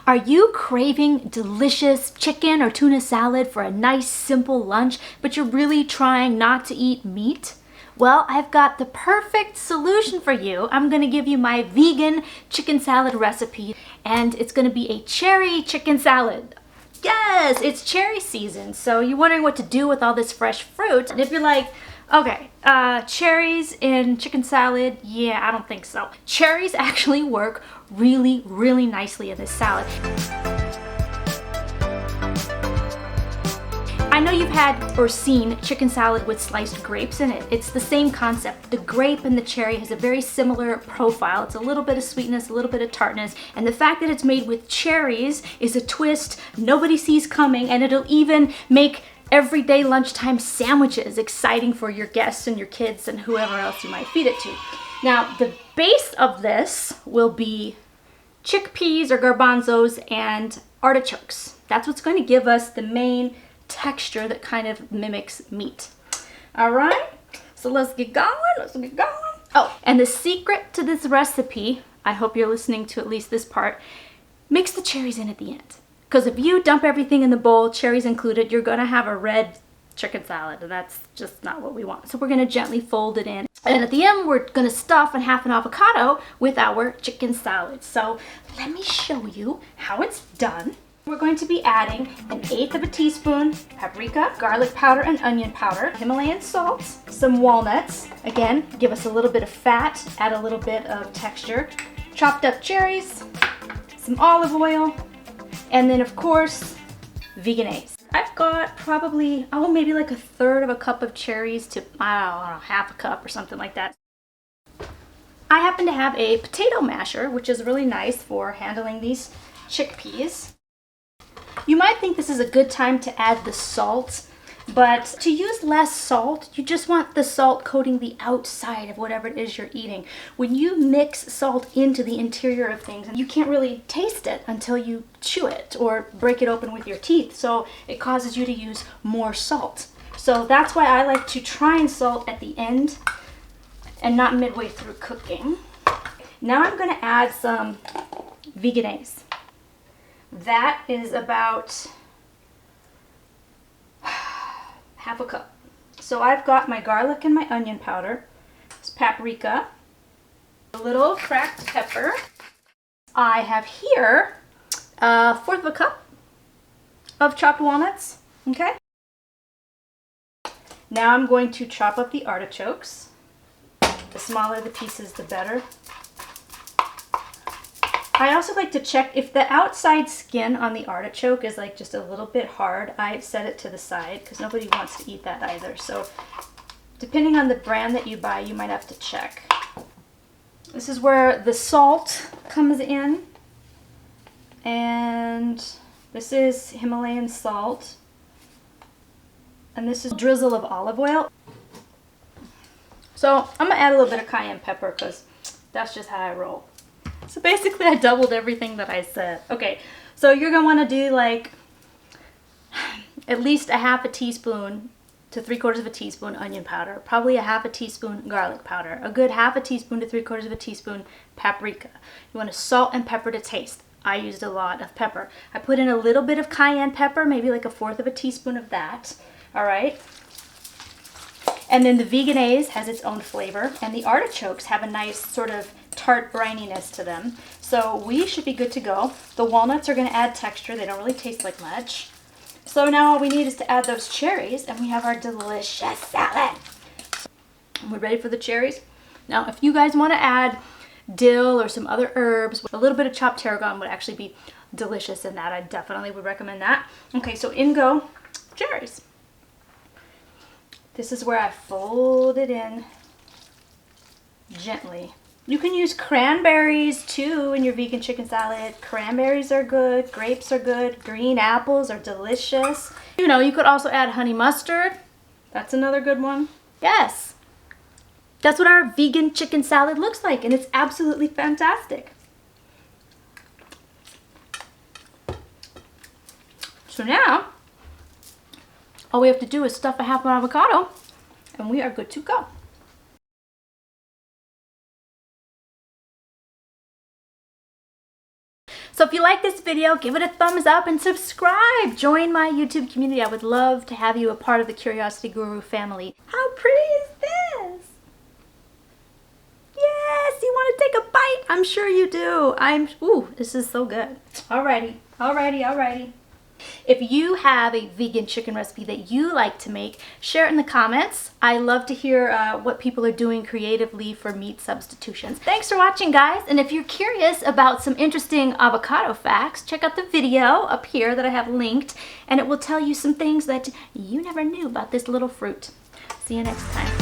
Are you craving delicious chicken or tuna salad for a nice simple lunch, but you're really trying not to eat meat? Well, I've got the perfect solution for you. I'm gonna give you my vegan chicken salad recipe, and it's gonna be a cherry chicken salad. Yes, it's cherry season, so you're wondering what to do with all this fresh fruit. And if you're like, okay, cherries in chicken salad, yeah, I don't think so. Cherries actually work really, really nicely in this salad. I know you've had or seen chicken salad with sliced grapes in it. It's the same concept. The grape and the cherry has a very similar profile. It's a little bit of sweetness, a little bit of tartness, and the fact that it's made with cherries is a twist nobody sees coming, and it'll even make everyday lunchtime sandwiches exciting for your guests and your kids and whoever else you might feed it to. Now, the base of this will be chickpeas or garbanzos and artichokes. That's what's going to give us the main texture that kind of mimics meat. All right, so let's get going. Oh, and the secret to this recipe, I hope you're listening to at least this part, mix the cherries in at the end. Because if you dump everything in the bowl, cherries included, you're gonna have a red chicken salad, and that's just not what we want. So we're gonna gently fold it in. And at the end, we're gonna stuff and half an avocado with our chicken salad. So let me show you how it's done. We're going to be adding 1/8 of a teaspoon paprika, garlic powder and onion powder, Himalayan salt, some walnuts. Again, give us a little bit of fat, add a little bit of texture. Chopped up cherries, some olive oil, and then of course, veganese. I've got probably, maybe like 1/3 cup of cherries to, I don't know, 1/2 cup or something like that. I happen to have a potato masher, which is really nice for handling these chickpeas. You might think this is a good time to add the salt, but to use less salt, you just want the salt coating the outside of whatever it is you're eating. When you mix salt into the interior of things, you can't really taste it until you chew it or break it open with your teeth, so it causes you to use more salt. So that's why I like to try and salt at the end and not midway through cooking. Now I'm going to add some veganese. That is about 1/2 cup. So I've got my garlic and my onion powder, it's paprika, a little cracked pepper. I have here 1/4 cup of chopped walnuts, okay? Now I'm going to chop up the artichokes. The smaller the pieces, the better. I also like to check if the outside skin on the artichoke is like just a little bit hard. I set it to the side because nobody wants to eat that either. So depending on the brand that you buy, you might have to check. This is where the salt comes in. And this is Himalayan salt. And this is a drizzle of olive oil. So I'm gonna add a little bit of cayenne pepper because that's just how I roll. So basically I doubled everything that I said. Okay, so you're gonna wanna do like at least 1/2 teaspoon to 3/4 teaspoon onion powder, probably 1/2 teaspoon garlic powder, a good 1/2 teaspoon to 3/4 teaspoon paprika. You wanna salt and pepper to taste. I used a lot of pepper. I put in a little bit of cayenne pepper, maybe like 1/4 teaspoon of that, all right? And then the veganese has its own flavor, and the artichokes have a nice sort of tart brininess to them. So we should be good to go. The walnuts are gonna add texture. They don't really taste like much. So now all we need is to add those cherries, and we have our delicious salad. We're ready for the cherries. Now, if you guys wanna add dill or some other herbs, a little bit of chopped tarragon would actually be delicious in that. I definitely would recommend that. Okay, so in go cherries. This is where I fold it in gently. You can use cranberries too in your vegan chicken salad. Cranberries are good, grapes are good, green apples are delicious. You know, you could also add honey mustard. That's another good one. Yes, that's what our vegan chicken salad looks like, and it's absolutely fantastic. So now, all we have to do is stuff 1/2 avocado, and we are good to go. So if you like like this video, give it a thumbs up and subscribe. Join my YouTube community. I would love to have you a part of the Curiosity Guru family. How pretty is this? Yes, you want to take a bite? I'm sure you do. Ooh, this is so good. Alrighty. If you have a vegan chicken recipe that you like to make, share it in the comments. I love to hear what people are doing creatively for meat substitutions. Thanks for watching, guys. And if you're curious about some interesting avocado facts, check out the video up here that I have linked, and it will tell you some things that you never knew about this little fruit. See you next time.